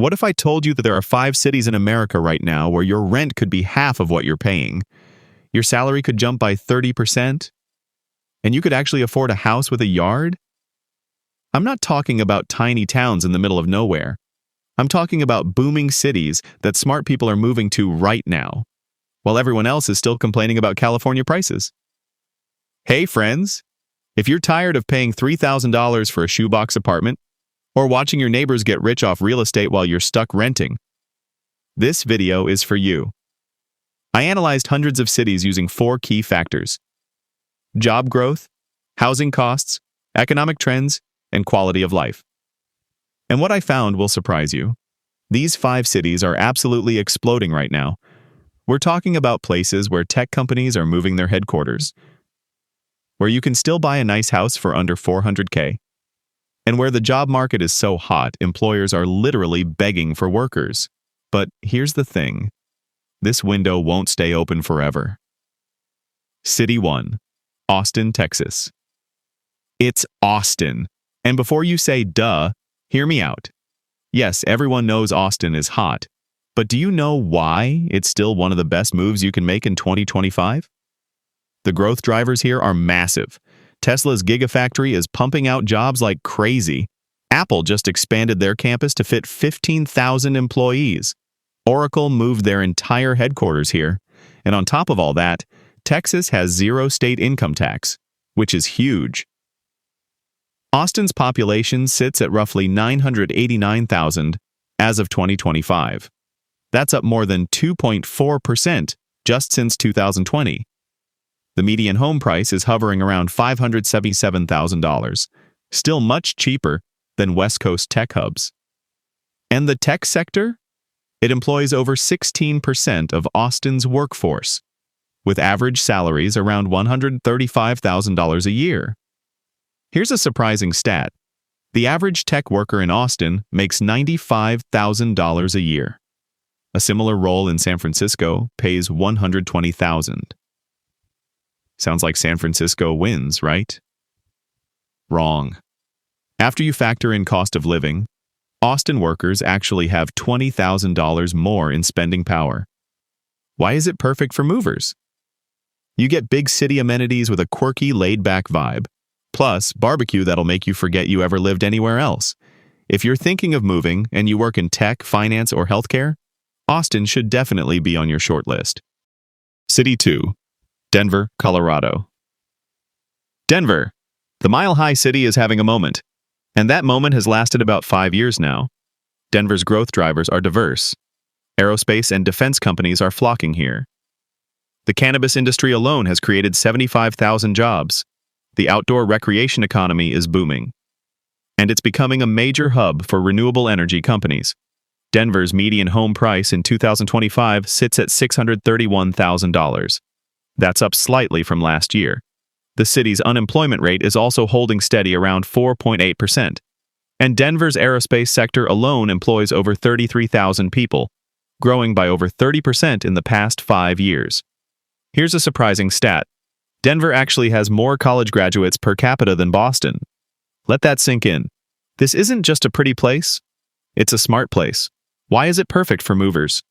What if I told you that there are 5 cities in America right now where your rent could be half of what you're paying? Your salary could jump by 30%? And you could actually afford a house with a yard? I'm not talking about tiny towns in the middle of nowhere. I'm talking about booming cities that smart people are moving to right now, while everyone else is still complaining about California prices. Hey friends, if you're tired of paying $3,000 for a shoebox apartment, or watching your neighbors get rich off real estate while you're stuck renting, this video is for you. I analyzed hundreds of cities using 4 key factors: job growth, housing costs, economic trends, and quality of life. And what I found will surprise you. These 5 cities are absolutely exploding right now. We're talking about places where tech companies are moving their headquarters, where you can still buy a nice house for under $400K, and where the job market is so hot, employers are literally begging for workers. But here's the thing. This window won't stay open forever. City 1, Austin, Texas. It's Austin. And before you say duh, hear me out. Yes, everyone knows Austin is hot, but do you know why it's still one of the best moves you can make in 2025? The growth drivers here are massive. Tesla's Gigafactory is pumping out jobs like crazy. Apple just expanded their campus to fit 15,000 employees. Oracle moved their entire headquarters here. And on top of all that, Texas has 0 state income tax, which is huge. Austin's population sits at roughly 989,000 as of 2025. That's up more than 2.4% just since 2020. The median home price is hovering around $577,000, still much cheaper than West Coast tech hubs. And the tech sector? It employs over 16% of Austin's workforce, with average salaries around $135,000 a year. Here's a surprising stat. The average tech worker in Austin makes $95,000 a year. A similar role in San Francisco pays $120,000. Sounds like San Francisco wins, right? Wrong. After you factor in cost of living, Austin workers actually have $20,000 more in spending power. Why is it perfect for movers? You get big city amenities with a quirky, laid-back vibe, plus barbecue that'll make you forget you ever lived anywhere else. If you're thinking of moving and you work in tech, finance, or healthcare, Austin should definitely be on your short list. City 2, Denver, Colorado. Denver, the mile-high city, is having a moment, and that moment has lasted about 5 years now. Denver's growth drivers are diverse. Aerospace and defense companies are flocking here. The cannabis industry alone has created 75,000 jobs. The outdoor recreation economy is booming, and it's becoming a major hub for renewable energy companies. Denver's median home price in 2025 sits at $631,000. That's up slightly from last year. The city's unemployment rate is also holding steady around 4.8%, and Denver's aerospace sector alone employs over 33,000 people, growing by over 30% in the past 5 years. Here's a surprising stat. Denver actually has more college graduates per capita than Boston. Let that sink in. This isn't just a pretty place. It's a smart place. Why is it perfect for movers?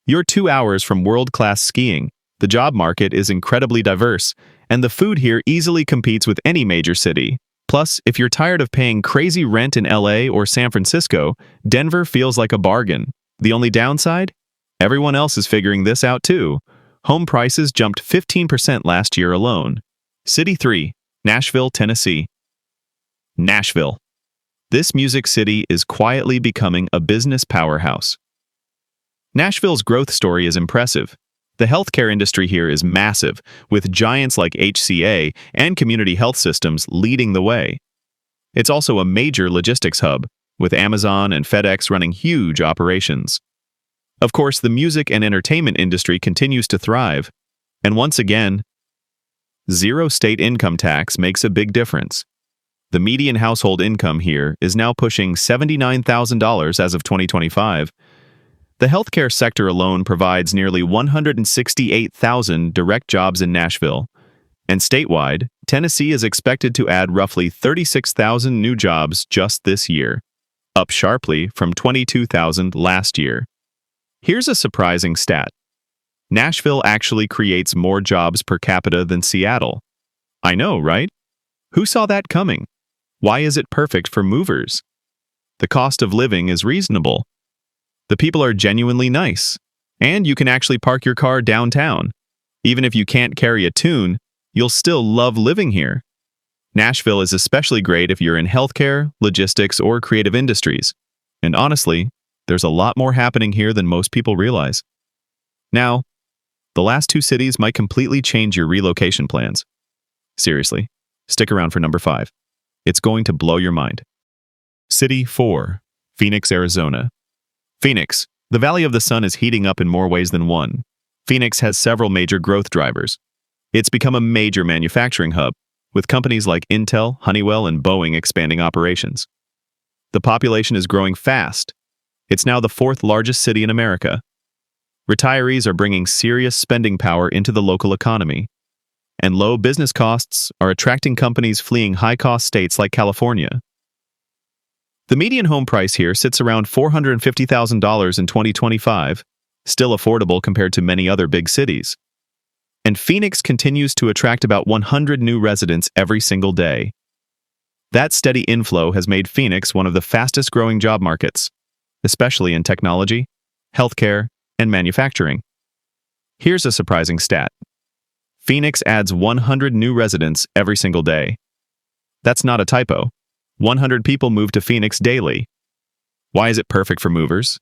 You're 2 hours from world-class skiing. The job market is incredibly diverse, and the food here easily competes with any major city. Plus, if you're tired of paying crazy rent in LA or San Francisco, Denver feels like a bargain. The only downside? Everyone else is figuring this out too. Home prices jumped 15% last year alone. City 3, Nashville, Tennessee. Nashville. This music city is quietly becoming a business powerhouse. Nashville's growth story is impressive. The healthcare industry here is massive, with giants like HCA and Community Health Systems leading the way. It's also a major logistics hub, with Amazon and FedEx running huge operations. Of course, the music and entertainment industry continues to thrive, and once again, 0 state income tax makes a big difference. The median household income here is now pushing $79,000 as of 2025. The healthcare sector alone provides nearly 168,000 direct jobs in Nashville, and statewide, Tennessee is expected to add roughly 36,000 new jobs just this year, up sharply from 22,000 last year. Here's a surprising stat. Nashville actually creates more jobs per capita than Seattle. I know, right? Who saw that coming? Why is it perfect for movers? The cost of living is reasonable. The people are genuinely nice. And you can actually park your car downtown. Even if you can't carry a tune, you'll still love living here. Nashville is especially great if you're in healthcare, logistics, or creative industries. And honestly, there's a lot more happening here than most people realize. Now, the last two cities might completely change your relocation plans. Seriously, stick around for number 5. It's going to blow your mind. City 4, Phoenix, Arizona. Phoenix, the Valley of the Sun is heating up in more ways than one. Phoenix has several major growth drivers. It's become a major manufacturing hub, with companies like Intel, Honeywell, and Boeing expanding operations. The population is growing fast. It's now the 4th largest city in America. Retirees are bringing serious spending power into the local economy. And low business costs are attracting companies fleeing high-cost states like California. The median home price here sits around $450,000 in 2025, still affordable compared to many other big cities. And Phoenix continues to attract about 100 new residents every single day. That steady inflow has made Phoenix one of the fastest-growing job markets, especially in technology, healthcare, and manufacturing. Here's a surprising stat. Phoenix adds 100 new residents every single day. That's not a typo. 100 people move to Phoenix daily. Why is it perfect for movers?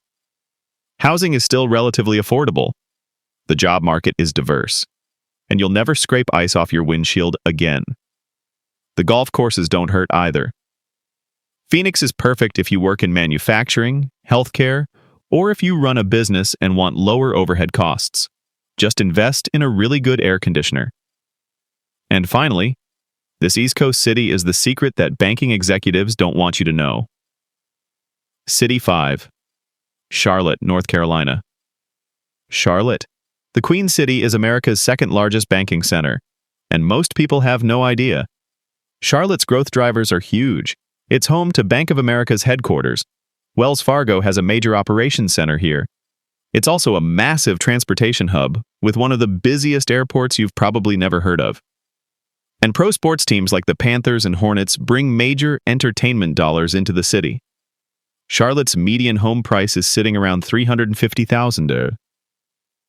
Housing is still relatively affordable. The job market is diverse. And you'll never scrape ice off your windshield again. The golf courses don't hurt either. Phoenix is perfect if you work in manufacturing, healthcare, or if you run a business and want lower overhead costs. Just invest in a really good air conditioner. And finally, this East Coast city is the secret that banking executives don't want you to know. City 5, Charlotte, North Carolina. Charlotte, the Queen City, is America's 2nd largest banking center, and most people have no idea. Charlotte's growth drivers are huge. It's home to Bank of America's headquarters. Wells Fargo has a major operations center here. It's also a massive transportation hub with one of the busiest airports you've probably never heard of. And pro sports teams like the Panthers and Hornets bring major entertainment dollars into the city. Charlotte's median home price is sitting around $350,000,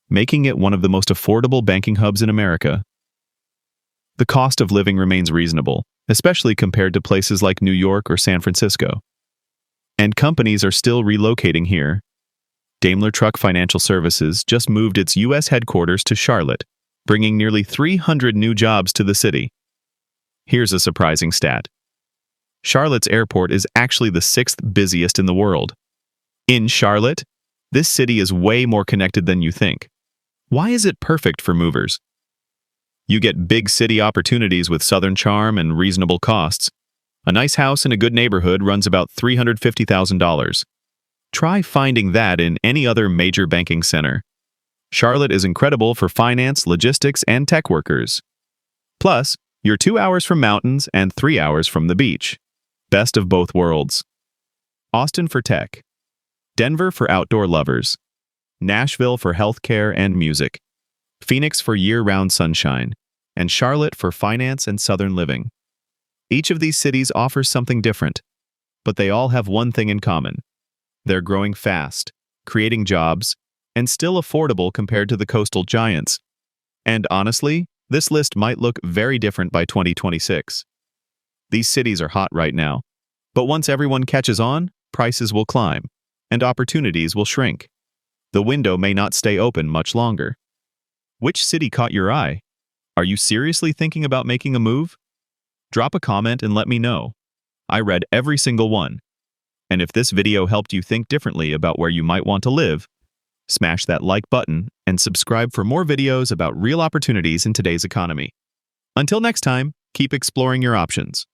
making it one of the most affordable banking hubs in America. The cost of living remains reasonable, especially compared to places like New York or San Francisco. And companies are still relocating here. Daimler Truck Financial Services just moved its U.S. headquarters to Charlotte, bringing nearly 300 new jobs to the city. Here's a surprising stat. Charlotte's airport is actually the 6th busiest in the world. In Charlotte, this city is way more connected than you think. Why is it perfect for movers? You get big city opportunities with southern charm and reasonable costs. A nice house in a good neighborhood runs about $350,000. Try finding that in any other major banking center. Charlotte is incredible for finance, logistics, and tech workers. Plus, you're 2 hours from mountains and 3 hours from the beach. Best of both worlds. Austin for tech. Denver for outdoor lovers. Nashville for healthcare and music. Phoenix for year-round sunshine. And Charlotte for finance and southern living. Each of these cities offers something different, but they all have one thing in common. They're growing fast, creating jobs, and still affordable compared to the coastal giants. And honestly, this list might look very different by 2026. These cities are hot right now, but once everyone catches on, prices will climb, and opportunities will shrink. The window may not stay open much longer. Which city caught your eye? Are you seriously thinking about making a move? Drop a comment and let me know. I read every single one. And if this video helped you think differently about where you might want to live, smash that like button and subscribe for more videos about real opportunities in today's economy. Until next time, keep exploring your options.